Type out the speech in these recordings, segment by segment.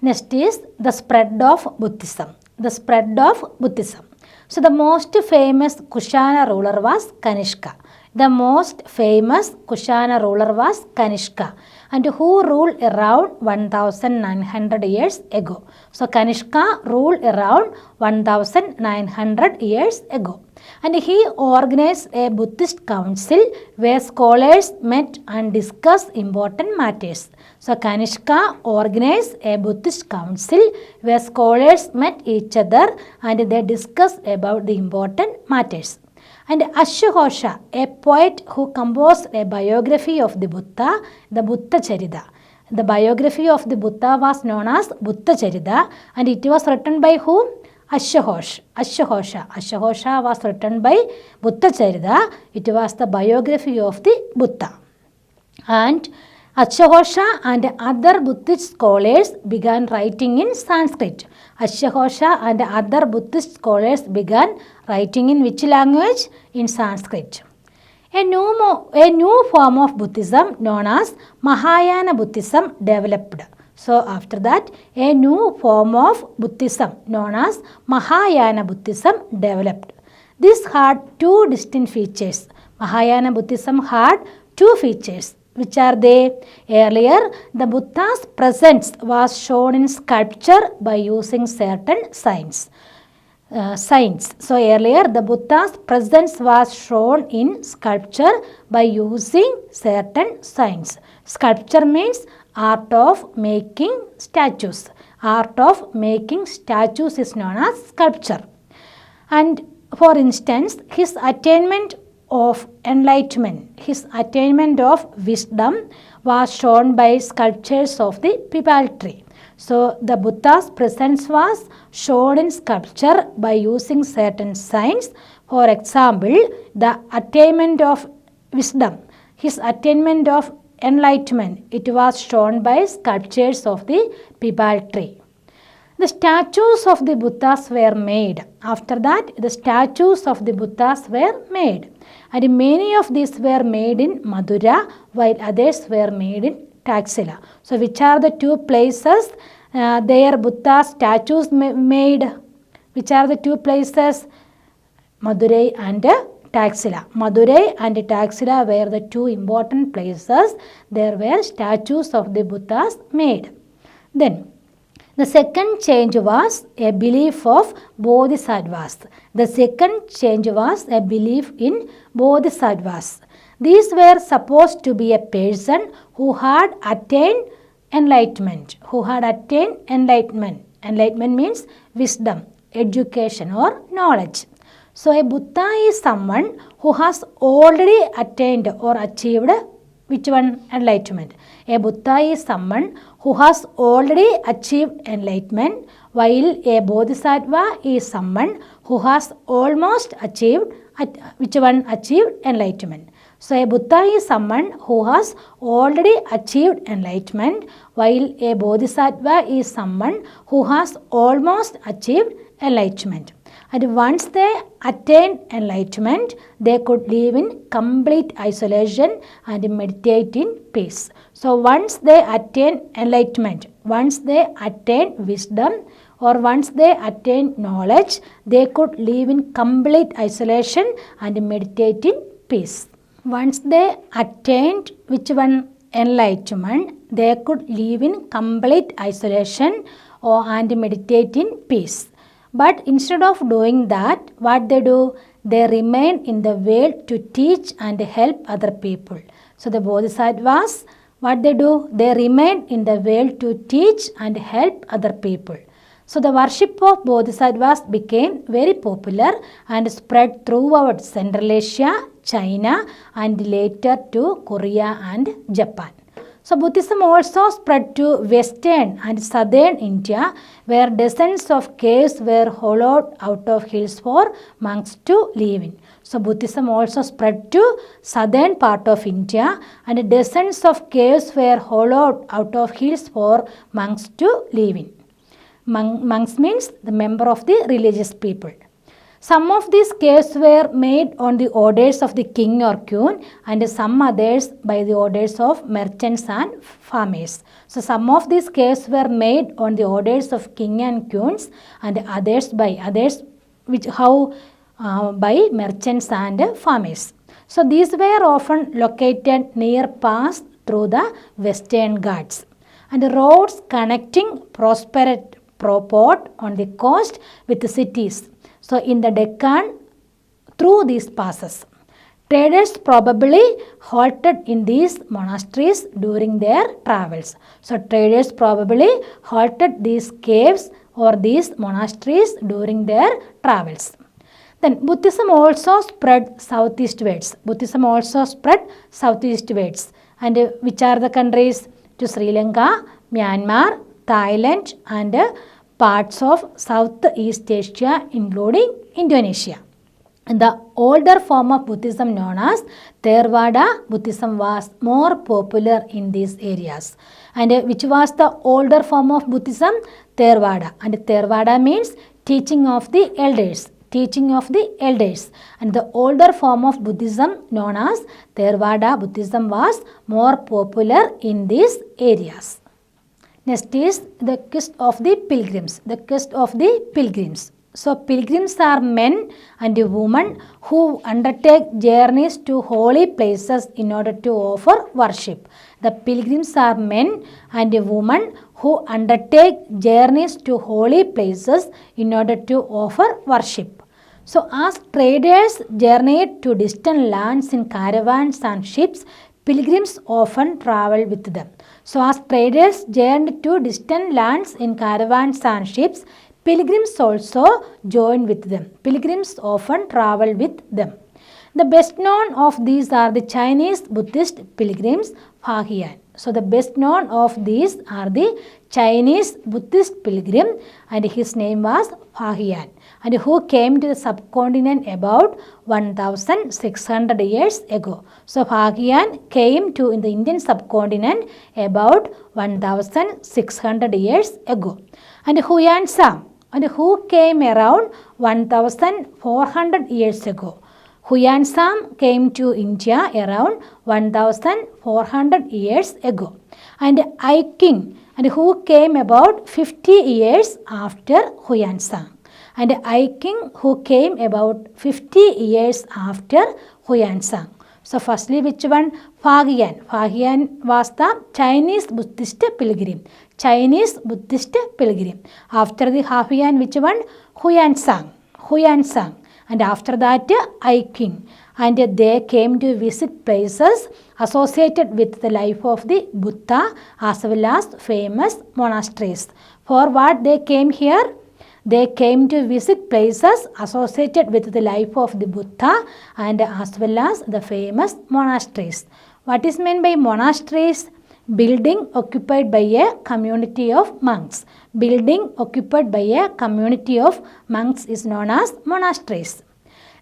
Next is the spread of Buddhism. The spread of Buddhism. So the most famous Kushana ruler was Kanishka. The most famous Kushana ruler was Kanishka, and who ruled around 1900 years ago. So Kanishka ruled around 1900 years ago. And he organized a Buddhist council where scholars met and discussed important matters. So Kanishka organized a Buddhist council where scholars met each other and they discussed about the important matters. And Ashghosha, a poet who composed a biography of the Buddha, the Buddha Charita. The biography of the Buddha was known as Buddha Charita, and it was written by whom? Ashghosha. Ashghosha was written by Buddha Charita. It was the biography of the Buddha. And Ashghosha and other Buddhist scholars began writing in Sanskrit. Ashghosha and other Buddhist scholars began writing in which language? In Sanskrit. A new form of Buddhism known as Mahayana Buddhism developed. So after that, a new form of Buddhism known as Mahayana Buddhism developed. This had two distinct features. Mahayana Buddhism had two features. Which are they? Earlier, the Buddha's presence was shown in sculpture by using certain signs. So earlier, the Buddha's presence was shown in sculpture by using certain signs. Sculpture means art of making statues. Art of making statues is known as sculpture. And for instance, his attainment of enlightenment, his attainment of wisdom was shown by sculptures of the Pipal tree. So the Buddha's presence was shown in sculpture by using certain signs. For example, the attainment of wisdom, his attainment of enlightenment, it was shown by sculptures of the Pipal tree. The statues of the Buddhas were made. After that, the statues of the Buddhas were made. And many of these were made in Madura, while others were made in Taxila. So which are the two places their Buddha statues made? Which are the two places? Madurai and Taxila. Madurai and Taxila were the two important places. There were statues of the Buddhas made. Then, the second change was a belief of Bodhisattvas. The second change was a belief in Bodhisattvas. These were supposed to be a person who had attained enlightenment. Who had attained enlightenment. Enlightenment means wisdom, education or knowledge. So a Buddha is someone who has already attained or achieved which one? Enlightenment. A Buddha is someone who has already achieved enlightenment, while a Bodhisattva is someone who has almost achieved, which one? Achieved enlightenment. So a Buddha is someone who has already achieved enlightenment, while a Bodhisattva is someone who has almost achieved enlightenment. And once they attained enlightenment, they could live in complete isolation and meditate in peace. So once they attain enlightenment, once they attain wisdom, or once they attain knowledge, they could live in complete isolation and meditate in peace. Once they attained which one? Enlightenment, they could live in complete isolation and meditate in peace. But instead of doing that, what they do? They remain in the world to teach and help other people. So the Bodhisattvas, what they do? They remain in the world to teach and help other people. So the worship of Bodhisattvas became very popular and spread throughout Central Asia, China, and later to Korea and Japan. So Buddhism also spread to western and southern India, where dozens of caves were hollowed out of hills for monks to live in. So Buddhism also spread to southern part of India, and dozens of caves were hollowed out of hills for monks to live in. Monks means the member of the religious people. Some of these caves were made on the orders of the king or queen and some others by the orders of merchants and farmers. So some of these caves were made on the orders of king and queens and others by by merchants and farmers. So these were often located near paths through the Western Ghats. And roads connecting prosperous port on the coast with the cities. So in the Deccan, through these passes, traders probably halted in these monasteries during their travels. So traders probably halted these caves or these monasteries during their travels. Then Buddhism also spread southeastwards. Buddhism also spread southeastwards. And which are the countries? To Sri Lanka, Myanmar, Thailand and parts of Southeast Asia including Indonesia. And the older form of Buddhism known as Theravada Buddhism was more popular in these areas. And which was the older form of Buddhism? Theravada. And Theravada means teaching of the elders. Teaching of the elders. And the older form of Buddhism known as Theravada Buddhism was more popular in these areas. Next is the quest of the pilgrims. The quest of the pilgrims. So pilgrims are men and women who undertake journeys to holy places in order to offer worship. The pilgrims are men and women who undertake journeys to holy places in order to offer worship. So as traders journeyed to distant lands in caravans and ships, pilgrims often traveled with them. So as traders journeyed to distant lands in caravans and ships, pilgrims also joined with them. Pilgrims often traveled with them. The best known of these are the Chinese Buddhist pilgrims, Fahian. So the best known of these are the Chinese Buddhist pilgrim and his name was Fahian, and who came to the subcontinent about 1600 years ago. So Fahian came to in the Indian subcontinent about 1600 years ago. And Huyansang, and who came around 1400 years ago. Huyansang came to India around 1400 years ago. And I King, and who came about 50 years after Huyansang. And I King, who came about 50 years after Huyansang. So firstly, which one? Fahian. Fahian was the Chinese Buddhist pilgrim. Chinese Buddhist pilgrim. After the Fahian, which one? Huyansang. Huyansang. And after that, I King. And they came to visit places associated with the life of the Buddha as well as famous monasteries. For what they came here? They came to visit places associated with the life of the Buddha and as well as the famous monasteries. What is meant by monasteries? Building occupied by a community of monks. Building occupied by a community of monks is known as monasteries.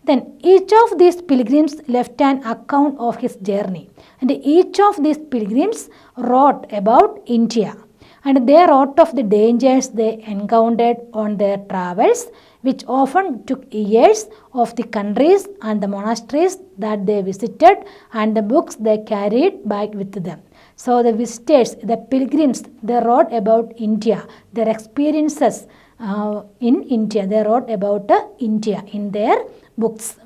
Then each of these pilgrims left an account of his journey, and each of these pilgrims wrote about India, and they wrote of the dangers they encountered on their travels, which often took years, of the countries and the monasteries that they visited and the books they carried back with them. So the visitors, the pilgrims, they wrote about India, their experiences in India. They wrote about India in their books.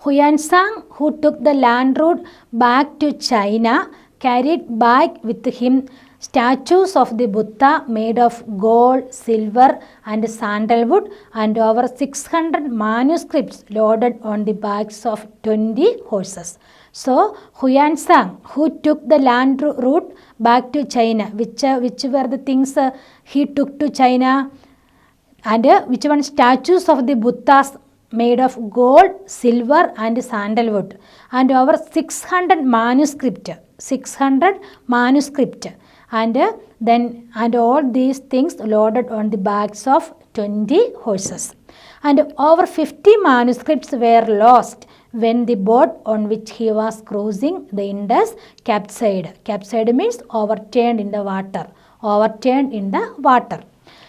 Huyansang, who took the land route back to China, carried back with him statues of the Buddha made of gold, silver and sandalwood and over 600 manuscripts loaded on the backs of 20 horses. So Huyansang, who took the land route back to China, which were the things he took to China, and which one? Statues of the Buddhas made of gold, silver and sandalwood and over 600 manuscript, and all these things loaded on the backs of 20 horses. And over 50 manuscripts were lost when the boat on which he was cruising the Indus capsized. Capsized means overturned in the water. Overturned in the water.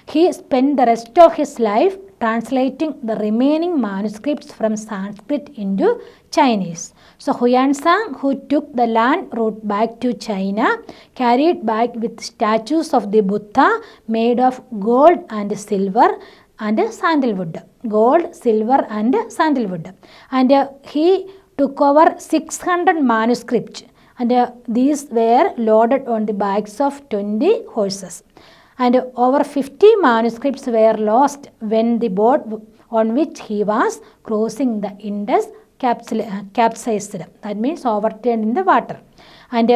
He spent the rest of his life translating the remaining manuscripts from Sanskrit into Chinese. So Huansang, who took the land route back to China, carried back with statues of the Buddha made of gold and silver and sandalwood. Gold, silver and sandalwood. And he took over 600 manuscripts, and these were loaded on the backs of 20 horses. And over 50 manuscripts were lost when the boat on which he was crossing the Indus capsized. That means overturned in the water. And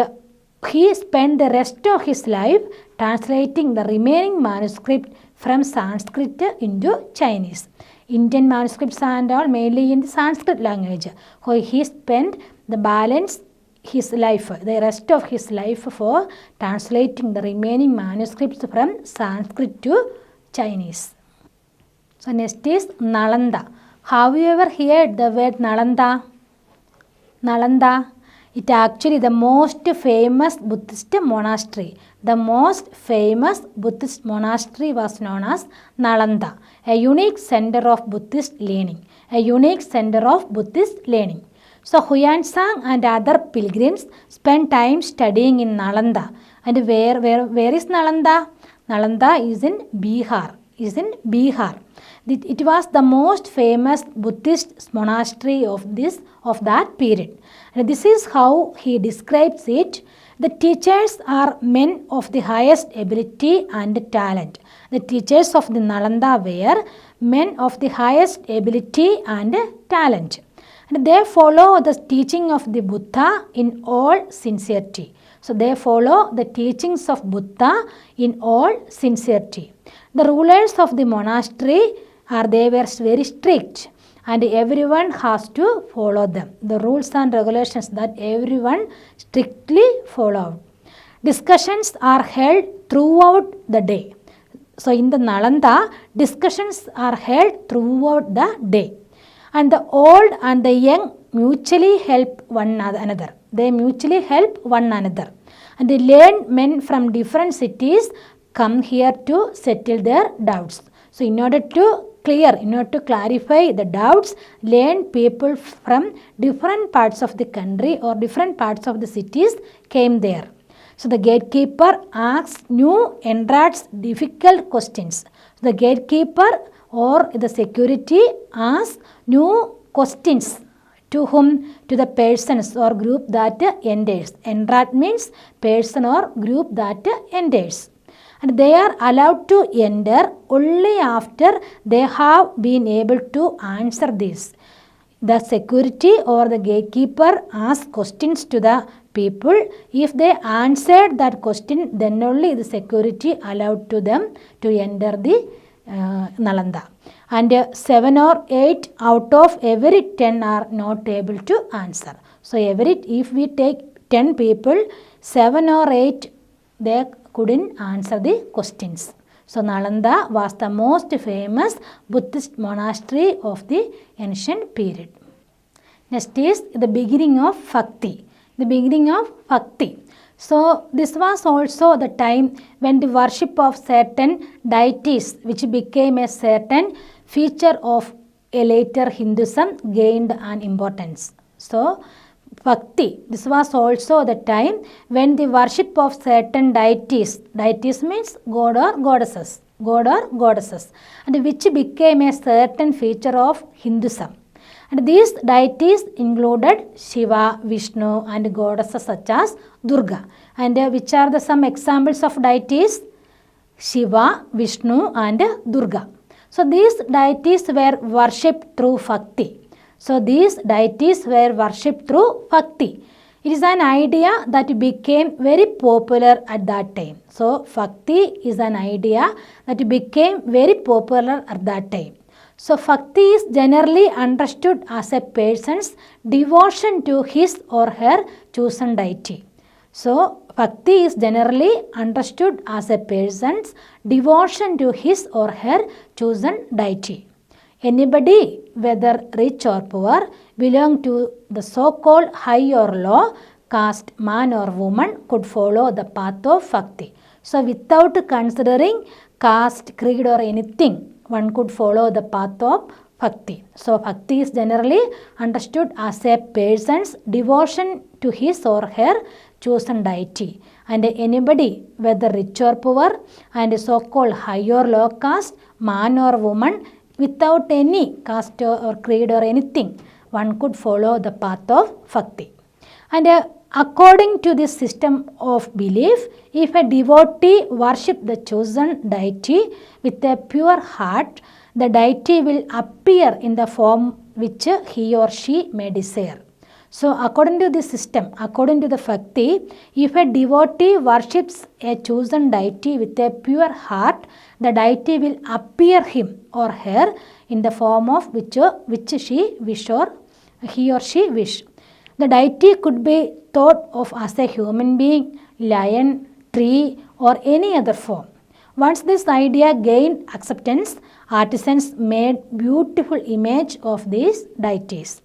he spent the rest of his life translating the remaining manuscript from Sanskrit into Chinese. Indian manuscripts and all mainly in the Sanskrit language. So he spent the balance his life, the rest of his life, for translating the remaining manuscripts from Sanskrit to Chinese. So next is Nalanda. Have you ever heard the word Nalanda? Nalanda, it actually the most famous Buddhist monastery. The most famous Buddhist monastery was known as Nalanda, a unique center of Buddhist learning. A unique center of Buddhist learning. So Huansang and other pilgrims spent time studying in Nalanda. And where is Nalanda? Nalanda is in Bihar. It was the most famous Buddhist monastery of that period. And this is how he describes it. The teachers are men of the highest ability and talent. The teachers of the Nalanda were men of the highest ability and talent. And they follow the teaching of the Buddha in all sincerity. So they follow the teachings of Buddha in all sincerity. The rulers of the monastery they were very strict, and everyone has to follow them. The rules and regulations that everyone strictly followed. Discussions are held throughout the day. So in the Nalanda, discussions are held throughout the day. And the old and the young mutually help one another. They mutually help one another. And the learned men from different cities come here to settle their doubts. So in order to clarify the doubts, learned people from different parts of the country or different parts of the cities came there. So the gatekeeper asks new entrants difficult questions. The gatekeeper or the security asks new questions to whom? To the persons or group that enters. Entrant means person or group that enters. And they are allowed to enter only after they have been able to answer this. The security or the gatekeeper asks questions to the people. If they answered that question, then only the security allowed to them to enter the Nalanda. And 7 or 8 out of every 10 are not able to answer. So if we take 10 people, 7 or 8 they couldn't answer the questions. So Nalanda was the most famous Buddhist monastery of the ancient period. Next is the beginning of Bhakti. The beginning of Bhakti. So this was also the time when the worship of certain deities, which became a certain feature of a later Hinduism, gained an importance. So Bhakti, this was also the time when the worship of certain deities means god or goddesses, and which became a certain feature of Hinduism. And these deities included Shiva, Vishnu and goddesses such as Durga. And which are some examples of deities? Shiva, Vishnu and Durga. So these deities were worshipped through Bhakti. It is an idea that became very popular at that time. So Bhakti is an idea that became very popular at that time. So Bhakti is generally understood as a person's devotion to his or her chosen deity. So Bhakti is generally understood as a person's devotion to his or her chosen deity. Anybody, whether rich or poor, belong to the so-called high or low caste, man or woman, could follow the path of Bhakti. So without considering caste, creed or anything, one could follow the path of bhakti. So bhakti is generally understood as a person's devotion to his or her chosen deity. And anybody, whether rich or poor, and so-called high or low caste, man or woman, without any caste or creed or anything, one could follow the path of bhakti. And according to this system of belief, if a devotee worship the chosen deity with a pure heart, the deity will appear in the form which he or she may desire. So according to this system, according to the bhakti, if a devotee worships a chosen deity with a pure heart, the deity will appear him or her in the form of which she wish or he or she wish. The deity could be thought of as a human being, lion, tree, or any other form. Once this idea gained acceptance, artisans made beautiful image of these deities.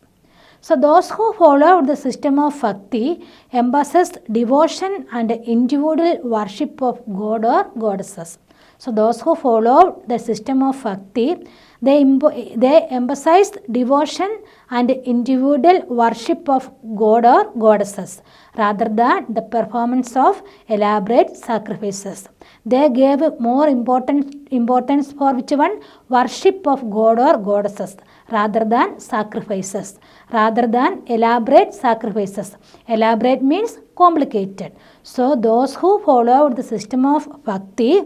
So those who followed the system of bhakti emphasized devotion and individual worship of God or goddesses. So those who followed the system of bhakti, they emphasized devotion and individual worship of God or goddesses rather than the performance of elaborate sacrifices. They gave more importance for which one? Worship of God or goddesses rather than sacrifices, rather than elaborate sacrifices. Elaborate means complicated. So those who followed the system of bhakti,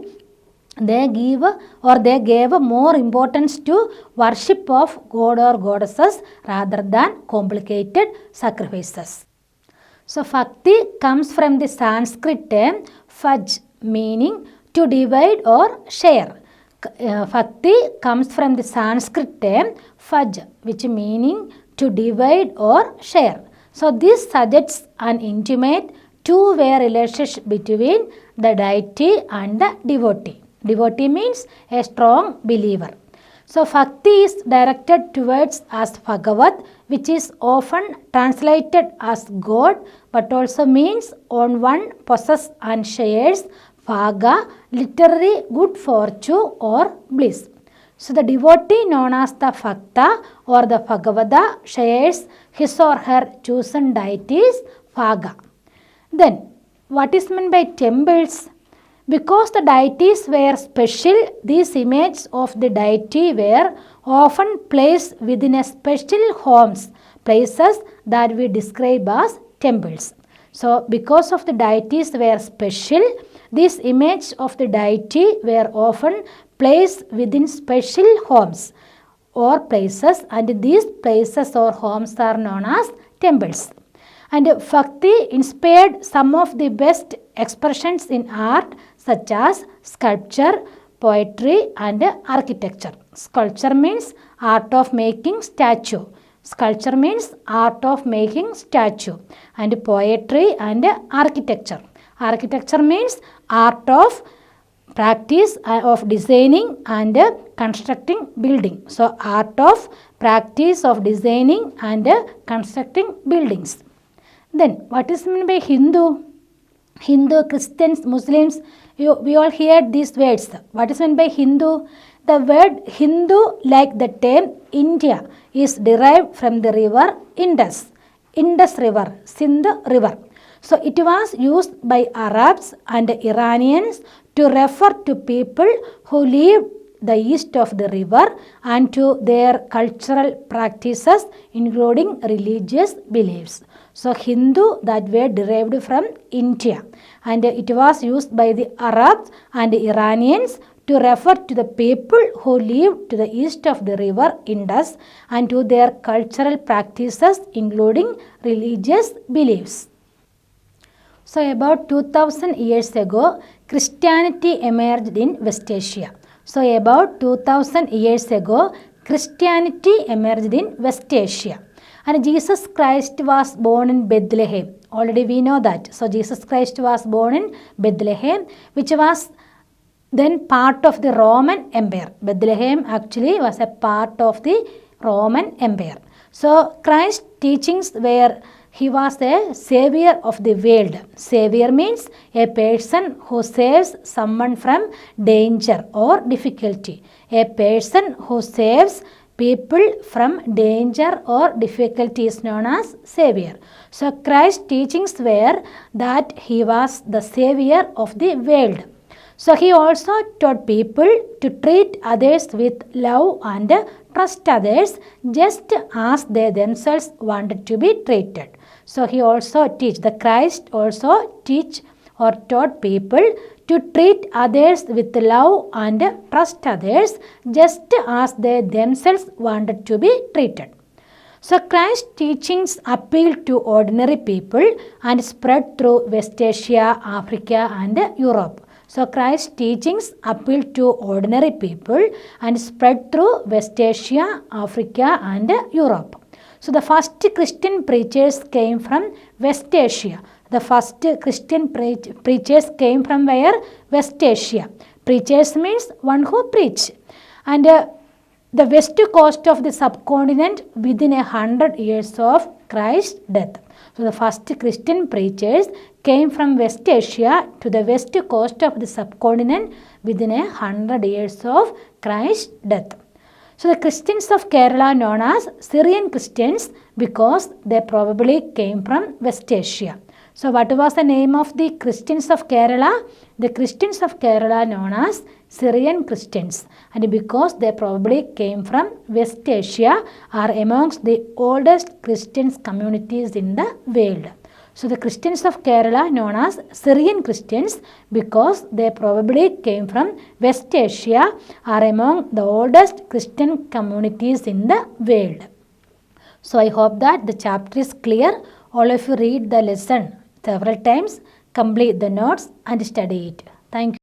they gave more importance to worship of God or goddesses rather than complicated sacrifices. So bhakti comes from the Sanskrit term faj, meaning to divide or share. Bhakti comes from the Sanskrit term faj, which meaning to divide or share. So this suggests an intimate two-way relationship between the deity and the devotee. Devotee means a strong believer. So bhakti is directed towards as Bhagavat, which is often translated as God, but also means on one possesses and shares bhaga, literally good fortune or bliss. So the devotee known as the Bhakta or the Bhagavata shares his or her chosen deity's bhaga. Then what is meant by temples? Because the deities were special, these images of the deity were often placed within a special homes, places that we describe as temples. So because of the deities were special, these images of the deity were often placed within special homes or places, and these places or homes are known as temples. And bhakti inspired some of the best expressions in art such as sculpture, poetry and architecture. Sculpture means art of making statue. Sculpture means art of making statue. And poetry and architecture. Architecture means art of practice of designing and constructing building. So art of practice of designing and constructing buildings. Then what is meant by Hindu? Hindu, Christians, Muslims, we all hear these words. What is meant by Hindu? The word Hindu, like the term India, is derived from the river Indus. Indus river, Sindh river. So it was used by Arabs and Iranians to refer to people who lived the east of the river and to their cultural practices including religious beliefs. So Hindu, that word derived from India, and it was used by the Arabs and Iranians to refer to the people who lived to the east of the river Indus and to their cultural practices including religious beliefs. So about 2000 years ago, Christianity emerged in West Asia. So about 2000 years ago, Christianity emerged in West Asia. And Jesus Christ was born in Bethlehem. Already we know that. So Jesus Christ was born in Bethlehem, which was then part of the Roman Empire. Bethlehem actually was a part of the Roman Empire. So Christ teachings were he was the savior of the world. Savior means a person who saves someone from danger or difficulty. A person who saves people from danger or difficulty is known as savior. So Christ's teachings were that he was the savior of the world. So he also taught people to treat others with love and trust others just as they themselves wanted to be treated. So he also Christ also teach or taught people to treat others with love and trust others just as they themselves wanted to be treated. So Christ's teachings appealed to ordinary people and spread through West Asia, Africa and Europe. So Christ's teachings appealed to ordinary people and spread through West Asia, Africa and Europe. So the first Christian preachers came from West Asia. The first Christian preachers came from where? West Asia. Preachers means one who preach. And the west coast of the subcontinent within 100 years of Christ's death. So the first Christian preachers came from West Asia to the west coast of the subcontinent within 100 years of Christ's death. So the Christians of Kerala known as Syrian Christians because they probably came from West Asia. So what was the name of the Christians of Kerala? The Christians of Kerala known as Syrian Christians, and because they probably came from West Asia are amongst the oldest Christian communities in the world. So the Christians of Kerala known as Syrian Christians because they probably came from West Asia are among the oldest Christian communities in the world. So I hope that the chapter is clear. All of you read the lesson several times, complete the notes and study it. Thank you.